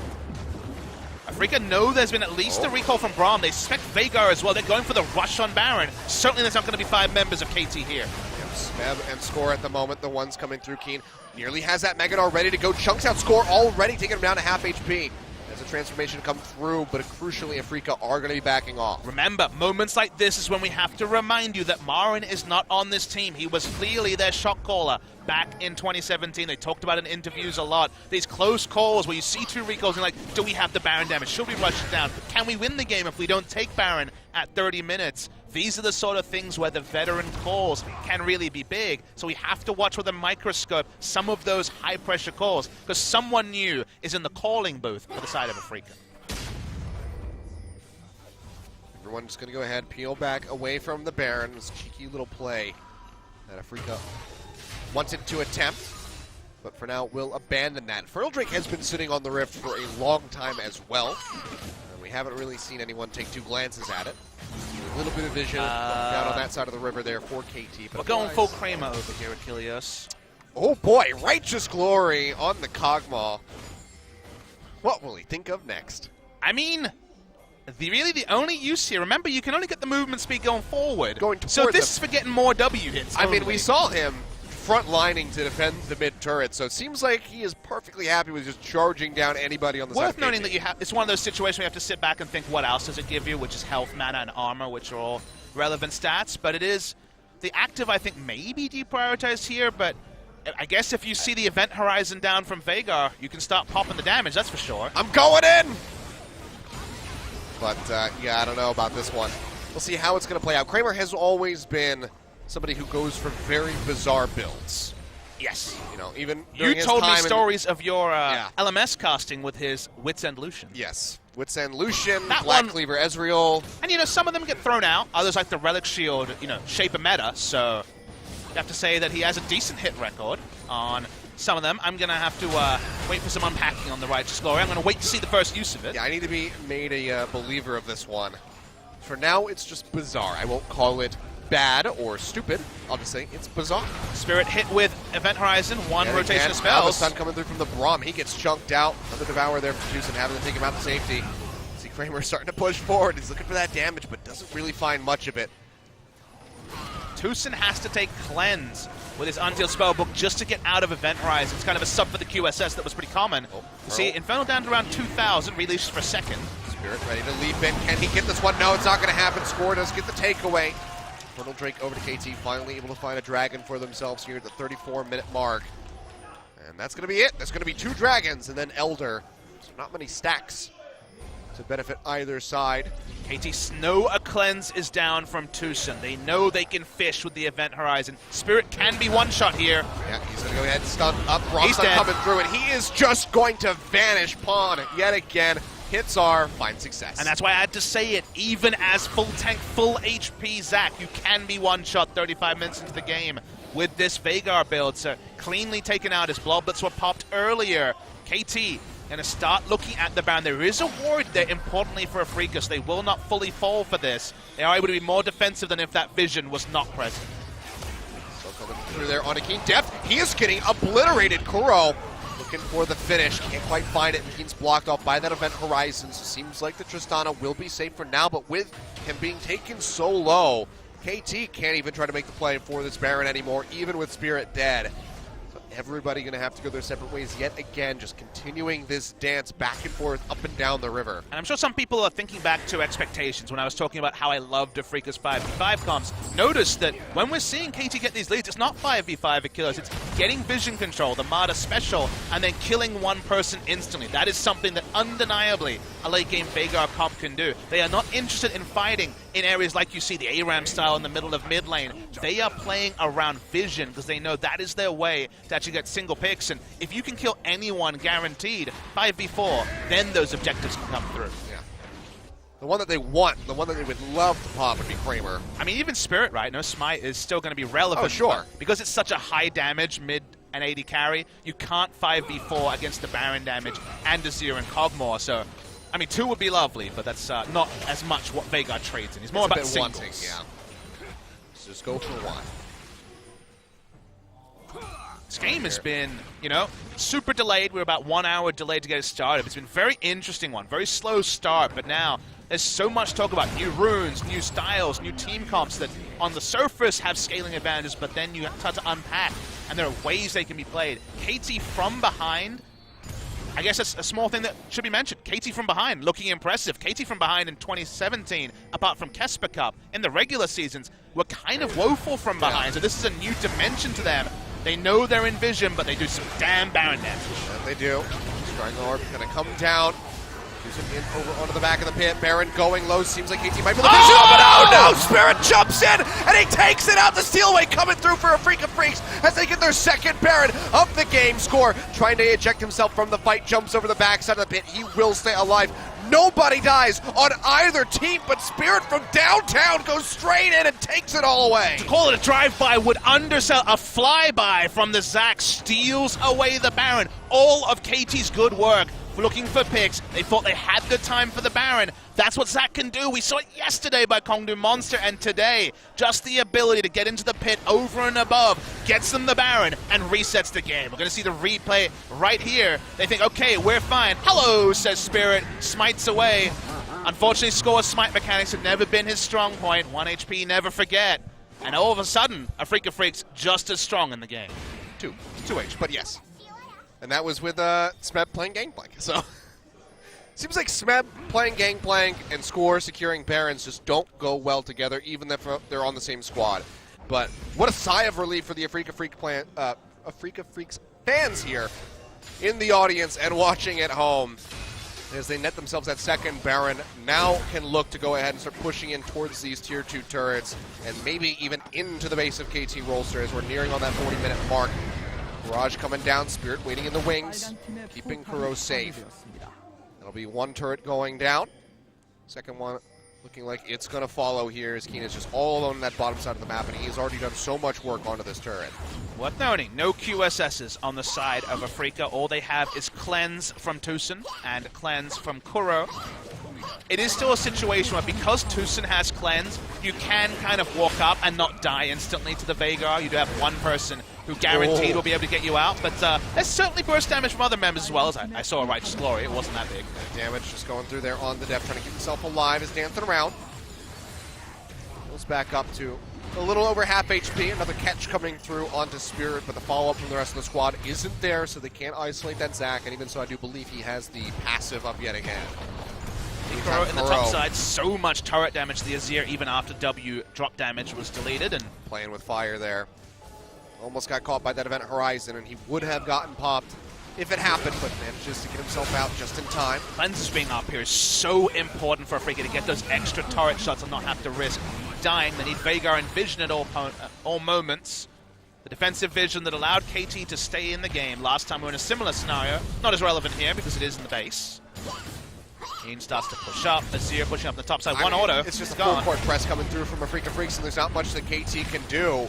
Afrika know there's been at least a recall from Braum. They suspect Veigar as well. They're going for the rush on Baron. Certainly there's not going to be 5 members of KT here. Smeb and Score at the moment, the ones coming through. Keen nearly has that Megador ready to go. Chunks out Score already, taking him down to half HP. As the transformation come through, but crucially Afrika are going to be backing off. Remember, moments like this is when we have to remind you that Marin is not on this team. He was clearly their shot caller back in 2017. They talked about it in interviews a lot. These close calls where you see 2 recalls and like, do we have the Baron damage? Should we rush it down? Can we win the game if we don't take Baron at 30 minutes? These are the sort of things where the veteran calls can really be big. So we have to watch with a microscope some of those high-pressure calls because someone new is in the calling booth for the side of Afrika. Everyone's just going to go ahead, peel back away from the Baron. This cheeky little play that Afrika wanted to attempt, but for now will abandon that. Infernal Drake has been sitting on the Rift for a long time as well. And we haven't really seen anyone take 2 glances at it. A little bit of vision down on that side of the river there for KT. But we're going full Kramer over here, Achilles. Oh boy, Righteous Glory on the Kog'Maw. What will he think of next? I mean, really the only use here, remember you can only get the movement speed going forward. So this is for getting more W hits. I mean, we saw him front-lining to defend the mid-turret, so it seems like he is perfectly happy with just charging down anybody on the side. Worth noting that it's one of those situations where you have to sit back and think what else does it give you, which is health, mana, and armor, which are all relevant stats, but it is the active I think maybe deprioritized here, but I guess if you see the Event Horizon down from Veigar, you can start popping the damage, that's for sure. I'm going in! But yeah, I don't know about this one. We'll see how it's going to play out. Kramer has always been somebody who goes for very bizarre builds. Yes. You know, even you told me stories of your LMS casting with his Wits End Lucian. Yes. Wits End Lucian, that Black one, Cleaver Ezreal. And, you know, some of them get thrown out. Others, like the Relic Shield, you know, shape a meta. So you have to say that he has a decent hit record on some of them. I'm going to have to wait for some unpacking on the Righteous Glory. I'm going to wait to see the first use of it. Yeah, I need to be made a believer of this one. For now, it's just bizarre. I won't call it bad or stupid. I'll just say it's bizarre. Spirit hit with Event Horizon, one rotation of spells. Now the stun coming through from the Braum. He gets chunked out. Another Devourer there for Tucson, having to take him out to safety. See Kramer starting to push forward. He's looking for that damage, but doesn't really find much of it. Tucson has to take Cleanse with his Unsealed Spellbook just to get out of Event Horizon. It's kind of a sub for the QSS that was pretty common. See, Infernal down to around 2,000, releases for a second. Spirit ready to leap in. Can he get this one? No, it's not going to happen. Score does get the takeaway. Eternal Drake over to KT, finally able to find a dragon for themselves here at the 34-minute mark. And that's going to be it. There's going to be 2 dragons and then Elder. So not many stacks to benefit either side. KT know a cleanse is down from Tucson. They know they can fish with the event horizon. Spirit can be one-shot here. Yeah, he's going to go ahead and stun up. Rockstun coming through, and he is just going to vanish Pawn yet again. Hits are fine success. And that's why I had to say it. Even as full tank, full HP Zac, you can be one-shot 35 minutes into the game with this Veigar build. So cleanly taken out. His bloblets were popped earlier. KT going to start looking at the Baron. There is a ward there, importantly, for Afrika. They will not fully fall for this. They are able to be more defensive than if that vision was not present. So coming through there on Akeen. Deft, he is getting obliterated. Kuro looking for the finish. Can't quite find it. Akeen's blocked off by that event horizon. So seems like the Tristana will be safe for now, but with him being taken so low, KT can't even try to make the play for this Baron anymore, even with Spirit dead. Everybody going to have to go their separate ways yet again, just continuing this dance back and forth up and down the river. And I'm sure some people are thinking back to expectations when I was talking about how I loved Afrika's 5v5 comps. Notice that when we're seeing KT get these leads, it's not 5v5 it kills, it's getting vision control, the Martyr special, and then killing one person instantly. That is something that undeniably a late game Veigar comp can do. They are not interested in fighting in areas like you see the ARAM style in the middle of mid lane. They are playing around vision because they know that is their way to actually get single picks, and if you can kill anyone guaranteed 5v4, then those objectives can come through. Yeah. The one that they want, the one that they would love to pop would be Kramer. I mean, even Spirit, right? No Smite is still going to be relevant. Oh, sure. Because it's such a high damage mid and 80 carry, you can't 5v4 against the Baron damage and Azir and Cogmore, so I mean, 2 would be lovely, but that's not as much what Veigar trades in. He's more about singles. Wanting, yeah. Let's just go for 1. This game has been, you know, super delayed. We're about 1 hour delayed to get it started. It's been a very interesting one, very slow start, but now there's so much talk about new runes, new styles, new team comps that on the surface have scaling advantages, but then you start to unpack, and there are ways they can be played. KT from behind, I guess that's a small thing that should be mentioned. KT from behind, looking impressive. KT from behind in 2017, apart from Kesper Cup, in the regular seasons, were kind of woeful from behind. So this is a new dimension to them. They know they're in vision, but they do some damn Baron damage. And they do. Strangler going to come down. Using in over onto the back of the pit. Baron going low. Seems like KT might be the vision. Oh, but no! Spirit jumps in, and he takes it out. The Steelway coming through for Afrika Freaks as they get their second Baron of the game score. Trying to eject himself from the fight. Jumps over the backside of the pit. He will stay alive. Nobody dies on either team, but Spirit from downtown goes straight in and takes it all away. To call it a drive-by would undersell. A flyby from the Zac steals away the Baron. All of KT's good work looking for picks. They thought they had the time for the Baron. That's what Zac can do. We saw it yesterday by Kongdu Monster, and today, just the ability to get into the pit over and above gets them the Baron and resets the game. We're going to see the replay right here. They think, okay, we're fine. Hello, says Spirit, smites away. Unfortunately, Score's smite mechanics have never been his strong point. 1 HP, never forget. And all of a sudden, Afrika Freaks just as strong in the game. 2 H, but yes. And that was with Smeb playing Gangplank. So, seems like Smeb playing Gangplank and Score securing Barons just don't go well together, even if they're on the same squad. But what a sigh of relief for the Afrika Freaks fans here in the audience and watching at home as they net themselves that second Baron. Now can look to go ahead and start pushing in towards these tier 2 turrets and maybe even into the base of KT Rolster as we're nearing on that 40-minute mark. Barrage coming down, Spirit waiting in the wings, keeping Kuro safe. That'll be 1 turret going down. Second one looking like it's going to follow here as Keen is just all alone on that bottom side of the map, and he's already done so much work onto this turret. Worth noting, no QSSs on the side of Afrika. All they have is Cleanse from Tucson and Cleanse from Kuro. It is still a situation where because Tucson has Cleanse, you can kind of walk up and not die instantly to the Veigar. You do have one person who guaranteed will be able to get you out, but there's certainly burst damage from other members as well. As I saw a Righteous Glory, it wasn't that big. Damage just going through there on the depth, trying to keep himself alive, is dancing around. Goes back up to a little over half HP. Another catch coming through onto Spirit, but the follow-up from the rest of the squad isn't there, so they can't isolate that Zac, and even so, I do believe he has the passive up yet again. Kuro in the top side, so much turret damage to the Azir even after W drop damage was deleted. And playing with fire there. Almost got caught by that event horizon, and he would have gotten popped if it happened, but manages to get himself out just in time. Cleanses being up here is so important for Afrika to get those extra turret shots and not have to risk dying. They need Veigar and Vision at all moments. The defensive vision that allowed KT to stay in the game. Last time we were in a similar scenario. Not as relevant here because it is in the base. Keen starts to push up. Azir pushing up the top side. Auto. It's just a full court press coming through from Afrika Freaks, and there's not much that KT can do.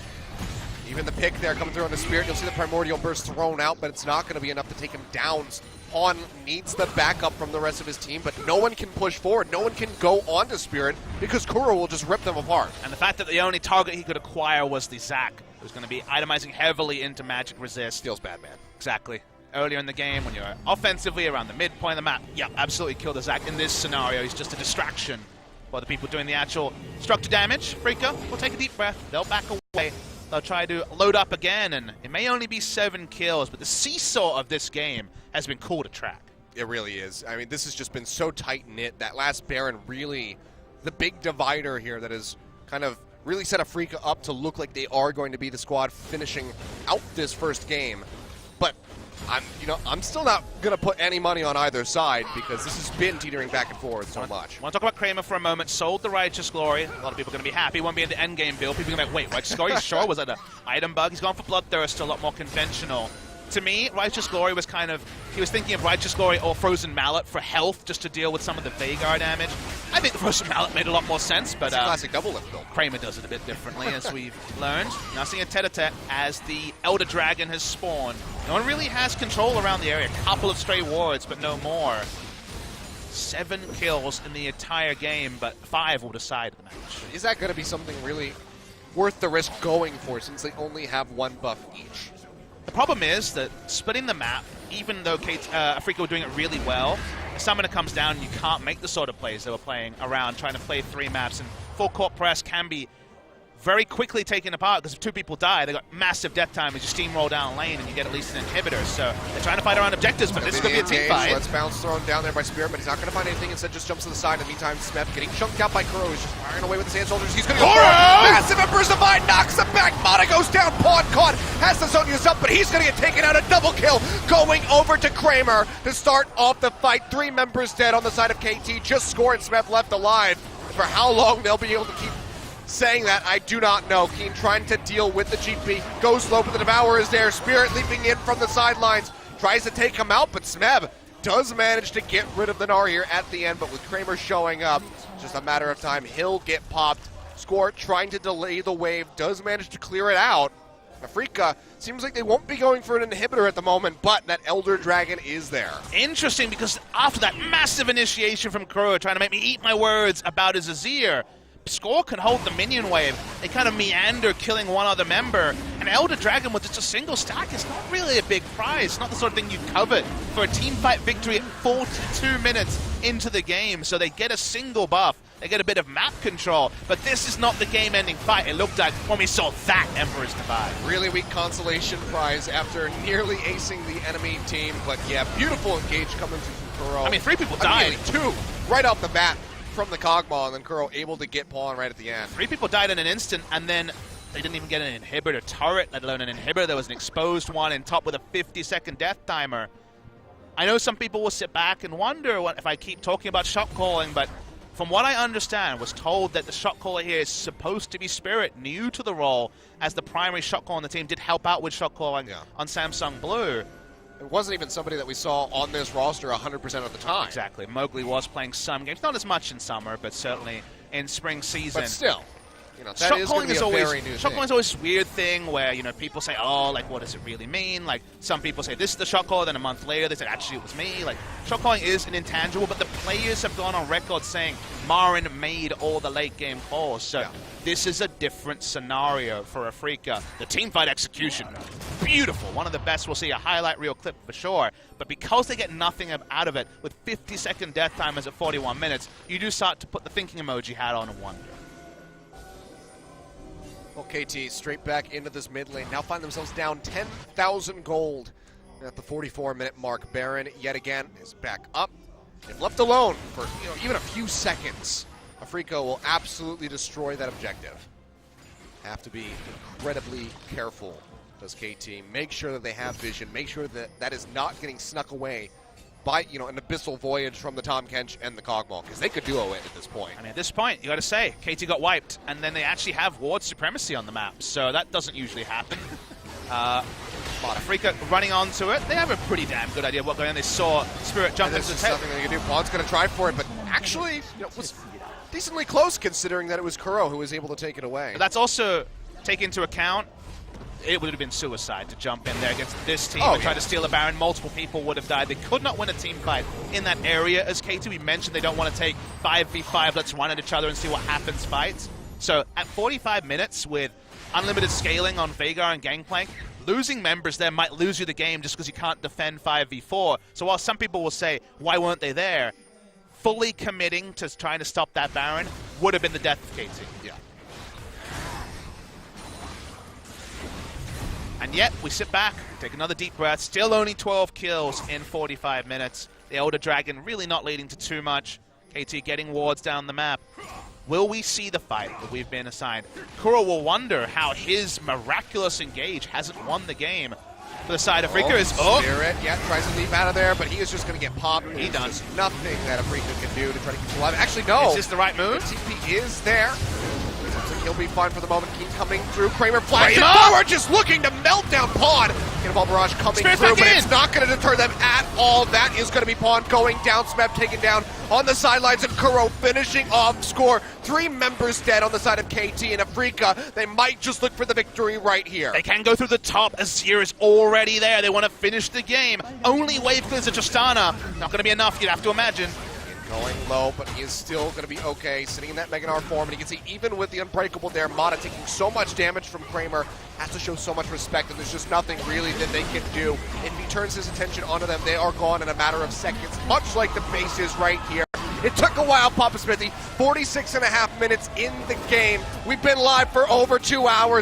Even the pick there coming through on the Spirit. You'll see the Primordial Burst thrown out, but it's not going to be enough to take him down. Pawn needs the backup from the rest of his team, but no one can push forward. No one can go onto Spirit because Kuro will just rip them apart. And the fact that the only target he could acquire was the Zac, who's going to be itemizing heavily into Magic Resist. Feels bad, man. Exactly. Earlier in the game, when you're offensively around the midpoint of the map, yeah, absolutely kill the Zac. In this scenario, he's just a distraction while the people doing the actual structure damage. Afrika will take a deep breath. They'll back away. They'll try to load up again, and it may only be 7 kills, but the seesaw of this game has been cool to track. It really is. I mean, this has just been so tight-knit. That last Baron really, the big divider here that has kind of really set Afrika up to look like they are going to be the squad finishing out this first game. But I'm still not going to put any money on either side because this has been teetering back and forth so much. I want to talk about Kramer for a moment. Sold the Righteous Glory. A lot of people are going to be happy. Won't be in the endgame build. People are going to be like, wait, Righteous Glory? Sure, was that an item bug? He's gone for Bloodthirst, a lot more conventional. To me, Righteous Glory was kind of, he was thinking of Righteous Glory or Frozen Mallet for health, just to deal with some of the Veigar damage. I think the Frozen Mallet made a lot more sense, but it's a classic double lift build. Kramer does it a bit differently, as we've learned. Now seeing a tete-a-tete as the Elder Dragon has spawned. No one really has control around the area. A couple of stray wards, but no more. 7 kills in the entire game, but 5 will decide the match. Is that going to be something really worth the risk going for, since they only have 1 buff each? The problem is that splitting the map, even though Afrika were doing it really well, if Summoner comes down and you can't make the sort of plays they were playing around, trying to play 3 maps, and full court press can be very quickly taken apart because if 2 people die, they got massive death time as you steamroll down lane and you get at least an inhibitor. So they're trying to fight around objectives, but this is going to be a team fight. Let's bounce thrown down there by Spirit, but he's not going to find anything. Instead, just jumps to the side. In the meantime, Smith getting chunked out by Kuro. He's just firing away with his hand shoulders. He's going to go for it. Massive Emperor's Divine knocks him back. Mana goes down. Pawn caught. Has the Sonya's up, but he's going to get taken out. A double kill going over to Kramer to start off the fight. 3 members dead on the side of KT. Just scored. Smith left alive. For how long they'll be able to keep saying that, I do not know. Keen trying to deal with the GP. Goes low, but the Devourer is there. Spirit leaping in from the sidelines. Tries to take him out, but Smeb does manage to get rid of the Gnar here at the end. But with Kramer showing up, it's just a matter of time. He'll get popped. Score trying to delay the wave. Does manage to clear it out. Afrika seems like they won't be going for an inhibitor at the moment, but that Elder Dragon is there. Interesting, because after that massive initiation from Kuro, trying to make me eat my words about his Azir, Score can hold the minion wave. They kind of meander, killing one other member. And Elder Dragon with just a single stack is not really a big prize. It's not the sort of thing you covet for a team fight victory at 42 minutes into the game. So they get a single buff. They get a bit of map control. But this is not the game-ending fight it looked like when we saw that Emperor's Divide. Really weak consolation prize after nearly acing the enemy team. But yeah, beautiful engage coming from Kuro. I mean, 3 people died. 2 right off the bat from the Cogmaw, and then Kuro able to get Pawn right at the end. 3 people died in an instant, and then they didn't even get an inhibitor turret, let alone an inhibitor. There was an exposed one in top with a 50-second death timer. I know some people will sit back and wonder if I keep talking about shot calling, but from what I understand, was told that the shot caller here is supposed to be Spirit, new to the role, as the primary shot caller on the team did help out with shot calling on Samsung Blue. It wasn't even somebody that we saw on this roster 100% of the time. Exactly. Mowgli was playing some games, not as much in summer, but certainly in spring season. But still, you know, that shot is calling going to be a very new Shot thing. calling is always this weird thing where, you know, people say, oh, like, what does it really mean? Like, some people say, this is the shot caller, then a month later they say, actually, it was me. Like, shot calling is an intangible, but the players have gone on record saying Marin made all the late game calls. So this is a different scenario for Afrika. The teamfight execution, beautiful. One of the best. We'll see a highlight reel clip for sure. But because they get nothing out of it, with 50-second death timers at 41 minutes, you do start to put the thinking emoji hat on and wonder. Well, KT straight back into this mid lane. Now find themselves down 10,000 gold at the 44-minute mark. Baron, yet again, is back up. If left alone for even a few seconds, Afrika will absolutely destroy that objective. Have to be incredibly careful, does KT. Make sure that they have vision. Make sure that that is not getting snuck away by, an abyssal voyage from the Tahm Kench and the Kog'Maw, because they could duo it at this point. I mean, at this point, you got to say, KT got wiped, and then they actually have ward supremacy on the map, so that doesn't usually happen. Afrika running onto it. They have a pretty damn good idea of what's going on. They saw Spirit jump into the tail. Nothing they can do. Bond's going to try for it, but actually, was decently close considering that it was Kuro who was able to take it away. But that's also take into account. It would have been suicide to jump in there against this team and try to steal a Baron. Multiple people would have died. They could not win a team fight in that area. As KT, we mentioned, they don't want to take 5v5, let's run at each other and see what happens fights. So at 45 minutes with unlimited scaling on Veigar and Gangplank, losing members there might lose you the game just because you can't defend 5v4. So while some people will say, why weren't they there? Fully committing to trying to stop that Baron would have been the death of KT. Yeah. And yet, we sit back, take another deep breath, still only 12 kills in 45 minutes. The Elder Dragon really not leading to too much. KT getting wards down the map. Will we see the fight that we've been assigned? Kuro will wonder how his miraculous engage hasn't won the game. For the side of Afrika is... Spirit, tries to leap out of there, but he is just going to get popped. He does. There's nothing that Afrika can do to try to keep alive. Actually, no. Is this the right move? The TP is there. He'll be fine for the moment. Keep coming through. Kramer flashes forward, just looking to melt down Pawn. Cannonball Barrage coming Spirit through, back but in. it's not going to deter them at all. That is going to be Pawn going down. Smeb taken down on the sidelines, and Kuro finishing off score. 3 members dead on the side of KT and Afrika. They might just look for the victory right here. They can go through the top. Azir is already there. They want to finish the game. Only wave clears of Tristana. Not going to be enough, you'd have to imagine. Going low, but he is still going to be okay, sitting in that Meganar form, and you can see even with the Unbreakable there, Mata taking so much damage from Kramer, has to show so much respect, and there's just nothing really that they can do. If he turns his attention onto them, they are gone in a matter of seconds, much like the base is right here. It took a while, Papa Smithy, 46.5 minutes in the game. We've been live for over 2 hours.